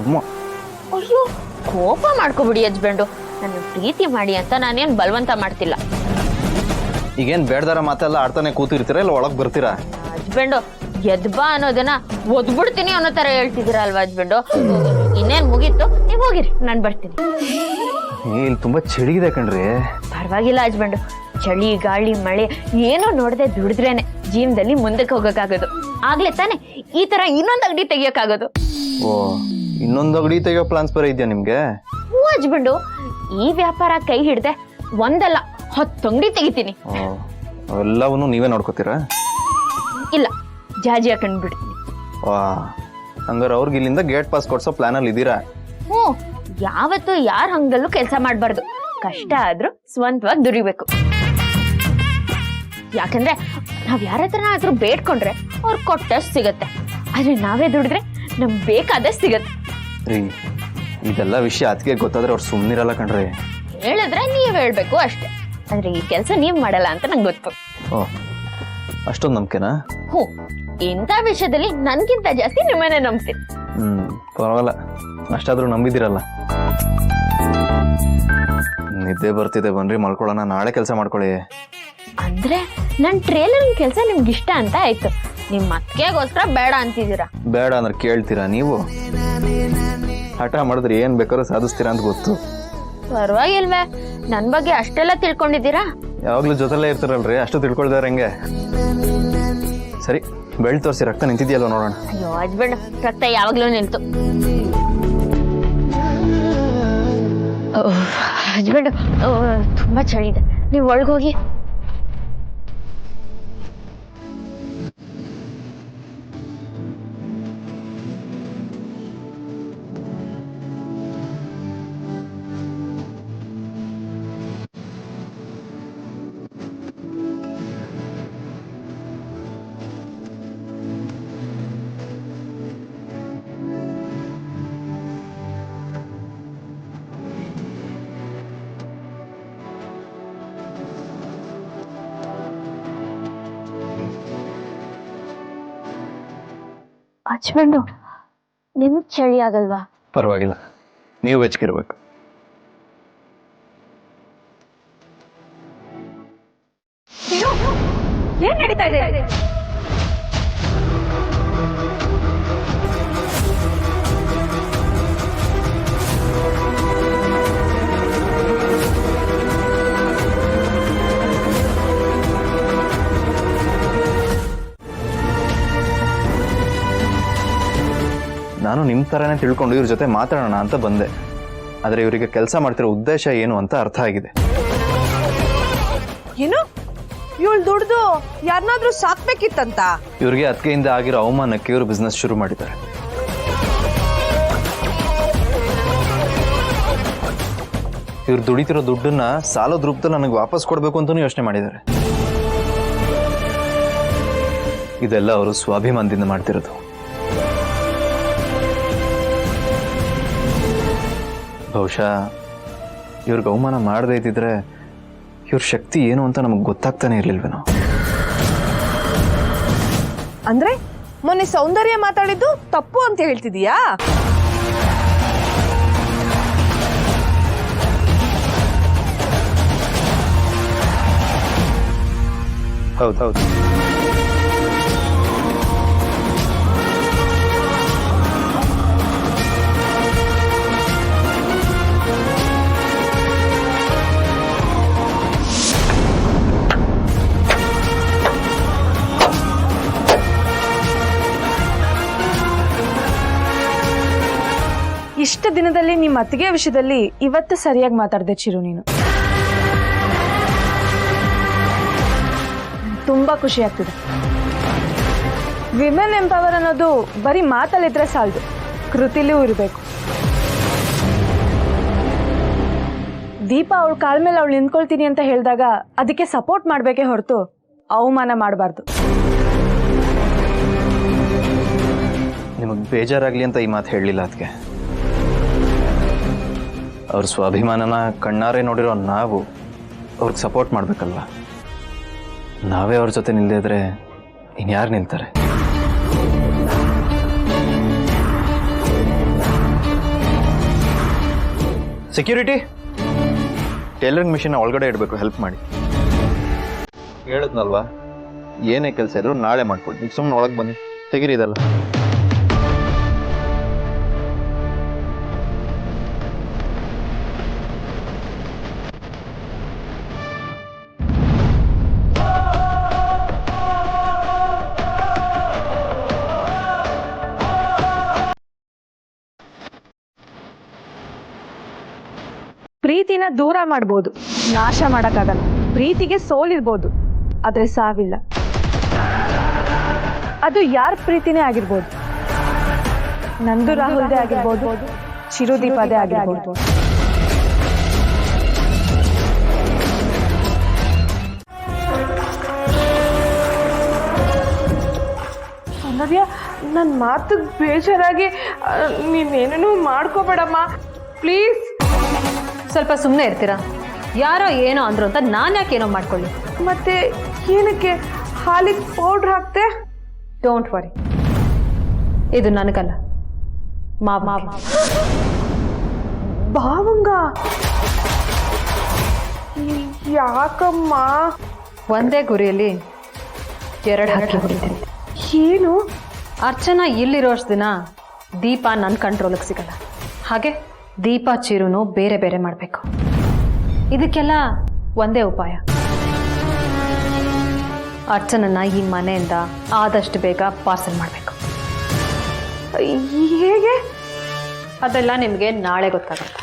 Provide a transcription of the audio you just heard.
ಕರ್ಮ. ಅಯ್ಯೋ ಕೋಪ ಮಾಡ್ಕೊಬಿಡಿ ಯಜ್ಬೆಂಡು, ನನ್ನ ಪ್ರೀತಿ ಮಾಡಿ ಅಂತ ನಾನೇನ್ ಬಲವಂತ ಮಾಡ್ತಿಲ್ಲ. ಈಗೇನ್ ಬೇಡದಾರ ಮಾತೆಲ್ಲ ಆಡ್ತಾನೆ ಕೂತಿರ್ತೀರಾ ಇಲ್ಲ ಒಳಗ್ ಬರ್ತೀರಾ? ಯಜ್ಬೆಂಡು ಎದ್ಬಾ ಅನ್ನೋದನ್ನ ಒದ್ಬಿಡ್ತೀನಿ ಅನ್ನೋ ತರ ಹೇಳ್ತಿದ್ದೀರಾ ಅಲ್ವಾ ಯಜ್ಬೆಂಡು? ಇನ್ನೇನ್ ಮುಗೀತು, ನೀವ್ ಹೋಗಿರಿ, ನಾನ್ ಬರ್ತೀನಿ. ಇಲ್ಲಿ ತುಂಬಾ ಚಳಿಗಿದೆ ಕಣ್ರಿ. ಪರವಾಗಿಲ್ಲ ಯಜ್ಬೆಂಡು, ಚಳಿ ಗಾಳಿ ಮಳೆ ಏನೋ ನೋಡದೆ ದುಡಿದ್ರೇನೆ ಜೀವನದಲ್ಲಿ ಮುಂದಕ್ಕೆ ಹೋಗಕ್ಕಾಗೋದು. ಆಗ್ಲೇ ತಾನೆ ಈ ತರ ಇನ್ನೊಂದ್ ಅಂಗಡಿ ತೆಗಿಯಕ್ಕಾಗೋದು. ಓ, ಇನ್ನೊಂದು ಅಂಗಡಿ ತೆಗಿಯೋ ಪ್ಲಾನ್ಸ್ ಬರ ಇದೆಯಾ ನಿಮ್ಗೆ? ಹ್ಞೂ ಯಜ್ಬೆಂಡು, ಈ ವ್ಯಾಪಾರ ಕೈ ಹಿಡ್ದೆ ಒಂದಲ್ಲ 10 ಅಂಗಡಿ ತೆಗಿತೀನಿ. ಅವೆಲ್ಲವನ್ನೂ ನೀವೇ ನೋಡ್ಕೋತೀರಾ? ಇಲ್ಲ, ಜಾಜಿ ಹಾಕೊಂಡ್ ಬಿಡ್ತೀನಿ. ವಾ, ಹಂಗಾರೆ ಅವ್ರಿಗೆ ಇಲ್ಲಿಂದ ಗೇಟ್ ಪಾಸ್ ಕೊಡ್ಸೋ ಪ್ಲಾನ್ ಅಲ್ಲಿ ಇದ್ದೀರಾ? ಹ್ಞೂ, ಯಾವತ್ತು ಯಾರ ಹಂಗಲ್ಲೂ ಕೆಲಸ ಮಾಡ್ಬಾರ್ದು. ಕಷ್ಟ ಆದ್ರೂ ಸ್ವಂತವಾಗಿ ದುಡಿಬೇಕು. ಯಾಕಂದ್ರೆ ನಾವ್ ಯಾರ ಹತ್ರನಾದ್ರೂ ಬೇಡ್ಕೊಂಡ್ರೆ ಅವ್ರು ಕೊಟ್ಟಷ್ಟು ಸಿಗತ್ತೆ, ಆದ್ರೆ ನಾವೇ ದುಡಿದ್ರೆ ನಮ್ಗೆ ಬೇಕಾದಷ್ಟು ಸಿಗತ್ತೆ. ರೀ, ಇದೆಲ್ಲ ವಿಷಯ ಅದಕ್ಕೆ ಗೊತ್ತಾದ್ರೆ ಅವ್ರು ಸುಮ್ಮನಿರಲ್ಲ ಕಣ್ರಿ. ಹೇಳಿದ್ರೆ ನೀವ್ ಹೇಳ್ಬೇಕು ಅಷ್ಟೇ, ಆದ್ರೆ ಈ ಕೆಲಸ ನೀವ್ ಮಾಡಲ್ಲ ಅಂತ ನಂಗೆ ಗೊತ್ತು. ಓ, ಅಷ್ಟೊಂದು ನಂಬಿಕೆನಾ? ಹ್ಞೂ, ಇಂಥ ವಿಷಯದಲ್ಲಿ ನನ್ಗಿಂತ ಜಾಸ್ತಿ ನಿಮ್ಮನ್ನೇ ನಂಬ್ತೀನಿ. ಪರವಾಗಿಲ್ಲ, ಅಷ್ಟಾದ್ರೂ ನಂಬಿದಿರಲ್ಲ. ನಿದ್ದೆ ಬರ್ತಿದೆ, ಬನ್ರಿ ಮಲ್ಕೊಳ್ಳೋಣ. ನಾಳೆ ಕೆಲಸ ಮಾಡ್ಕೊಳ್ಳಿ. ಅಂದ್ರೆ ನನ್ ಟ್ರೇಲರ್ ಕೆಲಸ ನಿಮ್ಗೆ ಇಷ್ಟ ಅಂತ ಆಯ್ತು, ನಿಮ್ ಮತ್ಗೆಗೋಸ್ಕರ ಬೇಡ ಅಂತಿದ್ದೀರಾ? ಬೇಡ ಅಂದ್ರೆ ಕೇಳ್ತೀರಾ ನೀವು? ಹಠ ಮಾಡಿದ್ರೆ ಏನ್ ಬೇಕಾದ್ರೂ ಸಾಧಿಸ್ತೀರಾ ಅಂತ ಗೊತ್ತು. ಪರವಾಗಿಲ್ವೇ, ನನ್ ಬಗ್ಗೆ ಅಷ್ಟೆಲ್ಲ ತಿಳ್ಕೊಂಡಿದ್ದೀರಾ? ಯಾವಾಗ್ಲೂ ಜೊತೆಲೇ ಇರ್ತಾರಲ್ರಿ, ಅಷ್ಟು ತಿಳ್ಕೊಳ್ದಾರ ಹೆಂಗೆ? ಸರಿ, ಬೆಳ್ ತೋರಿಸಿ, ರಕ್ತ ನಿಂತಿದ್ಯಲ್ವ ನೋಡೋಣ. ಅಯ್ಯೋ ಅಜ್ಬೇಡ, ರಕ್ತ ಯಾವಾಗ್ಲೂ ನಿಲ್ತು. ಅಜ್ಬೇಡ, ತುಂಬಾ ಚಳಿ ಇದೆ, ನೀವು ಒಳಗೋಗಿ. ಹಚ್ಬಂಡು, ನಿಮ್ಗೆ ಚಳಿ ಆಗಲ್ವಾ? ಪರವಾಗಿಲ್ಲ, ನೀವು ಬೆಚ್ಚಗಿರ್ಬೇಕು. ಏನ್ ನಡೀತಾ ಇದೆ? ನಾನು ನಿಮ್ಮ ಥರನೇ ತಿಳ್ಕೊಂಡು ಇವ್ರ ಜೊತೆ ಮಾತಾಡೋಣ ಅಂತ ಬಂದೆ. ಆದರೆ ಇವರಿಗೆ ಕೆಲಸ ಮಾಡ್ತಿರೋ ಉದ್ದೇಶ ಏನು ಅಂತ ಅರ್ಥ ಆಗಿದೆ. ಏನು? ಇವಳು ದುಡ್ದು ಯಾರನ್ನಾದ್ರೂ ಸಾಕ್ಬೇಕಿತ್ತಂತ? ಇವ್ರಿಗೆ ಅದಕ್ಕೆಯಿಂದ ಆಗಿರೋ ಅವಮಾನಕ್ಕೆ ಇವರು ಬಿಸ್ನೆಸ್ ಶುರು ಮಾಡಿದ್ದಾರೆ. ಇವ್ರು ದುಡಿತಿರೋ ದುಡ್ಡನ್ನ ಸಾಲದ ರೂಪದಲ್ಲಿ ನನಗೆ ವಾಪಸ್ ಕೊಡಬೇಕು ಅಂತಲೂ ಯೋಚನೆ ಮಾಡಿದ್ದಾರೆ. ಇದೆಲ್ಲ ಅವರು ಸ್ವಾಭಿಮಾನದಿಂದ ಮಾಡ್ತಿರೋದು. ಬಹುಶಃ ಇವ್ರಿಗೆ ಅವಮಾನ ಮಾಡದೇ ಇದ್ದಿದ್ರೆ ಇವ್ರ ಶಕ್ತಿ ಏನು ಅಂತ ನಮಗೆ ಗೊತ್ತಾಗ್ತಾನೆ ಇರ್ಲಿಲ್ವೇನೋ. ಅಂದ್ರೆ ಮೊನ್ನೆ ಸೌಂದರ್ಯ ಮಾತಾಡಿದ್ದು ತಪ್ಪು ಅಂತ ಹೇಳ್ತಿದೀಯಾ? ಹೌದೌದು. ಇಷ್ಟ ದಿನದಲ್ಲಿ ನಿಮ್ಮ ಅತ್ತಿಗೆ ವಿಷಯದಲ್ಲಿ ಇವತ್ತು ಸರಿಯಾಗಿ ಮಾತಾಡಿದೆ ಚಿರು. ನೀನು ತುಂಬಾ ಖುಷಿ ಆಗ್ತಿದೆ. ವಿಮೆನ್ ಎಂಪವರ್ ಅನ್ನೋದು ಬರೀ ಮಾತಲ್ಲಿದ್ರೆ ಸಾಲದು, ಕೃತಿಲೂ ಇರಬೇಕು. ದೀಪ ಅವಳ ಕಾಲ ಮೇಲೆ ಅವಳು ನಿಂತ್ಕೊಳ್ತೀನಿ ಅಂತ ಹೇಳಿದಾಗ ಅದಕ್ಕೆ ಸಪೋರ್ಟ್ ಮಾಡಬೇಕೇ ಹೊರತು ಅವಮಾನ ಮಾಡಬಾರ್ದು. ನಿಮಗೆ ಬೇಜಾರಾಗ್ಲಿ ಅಂತ ಈ ಮಾತು ಹೇಳಲಿಲ್ಲ. ಅದಕ್ಕೆ ಅವ್ರ ಸ್ವಾಭಿಮಾನನ ಕಣ್ಣಾರೆ ನೋಡಿರೋ ನಾವು ಅವ್ರಿಗೆ ಸಪೋರ್ಟ್ ಮಾಡಬೇಕಲ್ವ. ನಾವೇ ಅವ್ರ ಜೊತೆ ನಿಲ್ಲದೇ ಇದ್ರೆ ಇನ್ಯಾರು ನಿಲ್ತಾರೆ? ಸೆಕ್ಯೂರಿಟಿ, ಟೈಲರಿಂಗ್ ಮಿಷಿನ್ ಒಳಗಡೆ ಇಡಬೇಕು, ಹೆಲ್ಪ್ ಮಾಡಿ. ಹೇಳಿದ್ನಲ್ವಾ, ಏನೇ ಕೆಲಸ ಇದ್ರು ನಾಳೆ ಮಾಡ್ಕೊಡಿ. ಈಗ ಸುಮ್ಮನೆ ಒಳಗೆ ಬನ್ನಿ, ತೆಗೀರಿ ಇದೆಲ್ಲ. ಪ್ರೀತಿನ ದೂರ ಮಾಡ್ಬೋದು, ನಾಶ ಮಾಡೋಕ್ಕಾಗಲ್ಲ. ಪ್ರೀತಿಗೆ ಸೋಲಿರ್ಬೋದು, ಆದರೆ ಸಾವಿಲ್ಲ. ಅದು ಯಾರ ಪ್ರೀತಿನೇ ಆಗಿರ್ಬೋದು. ನಂದು ರಾಹುಲ್ದೇ ಆಗಿರ್ಬೋದು, ಚಿರುದೀಪದೇ ಆಗಿರ್ಬೋದು. ಸೌಂದರ್ಯ, ನನ್ನ ಮಾತಿಗೆ ಬೇಜಾರಾಗಿ ನೀನೇನೇನೂ ಮಾಡ್ಕೋಬೇಡಮ್ಮ ಪ್ಲೀಸ್. ಸ್ವಲ್ಪ ಸುಮ್ಮನೆ ಇರ್ತೀರಾ? ಯಾರೋ ಏನೋ ಅಂದ್ರು ಅಂತ ನಾನು ಯಾಕೆ ಏನೋ ಮಾಡ್ಕೊಳ್ಳಿ? ಮತ್ತೆ ಏನಕ್ಕೆ ಹಾಲಿಗೆ ಪೌಡ್ರ್ ಹಾಕ್ತೆ? ಡೋಂಟ್ ವರಿ, ಇದು ನನಗಲ್ಲ, ಮಾವ. ಭಾವಂಗ ಯಾಕಮ್ಮ? ಒಂದೇ ಗುರಿಯಲ್ಲಿ ಎರಡು ಹಕ್ಕಿ ಹೊಡಿತೀನಿ. ಏನು? ಅರ್ಚನಾ ಇಲ್ಲಿರೋಷ್ಟು ದಿನ ದೀಪ ನನ್ನ ಕಂಟ್ರೋಲಿಗೆ ಸಿಗಲ್ಲ. ಹಾಗೆ ದೀಪ ಚಿರುನು ಬೇರೆ ಬೇರೆ ಮಾಡಬೇಕು. ಇದಕ್ಕೆಲ್ಲ ಒಂದೇ ಉಪಾಯ, ಅರ್ಚನನ್ನ ಈ ಮನೆಯಿಂದ ಆದಷ್ಟು ಬೇಗ ಪಾರ್ಸಲ್ ಮಾಡಬೇಕು. ಹೇಗೆ? ಅದೆಲ್ಲ ನಿಮಗೆ ನಾಳೆ ಗೊತ್ತಾಗುತ್ತೆ.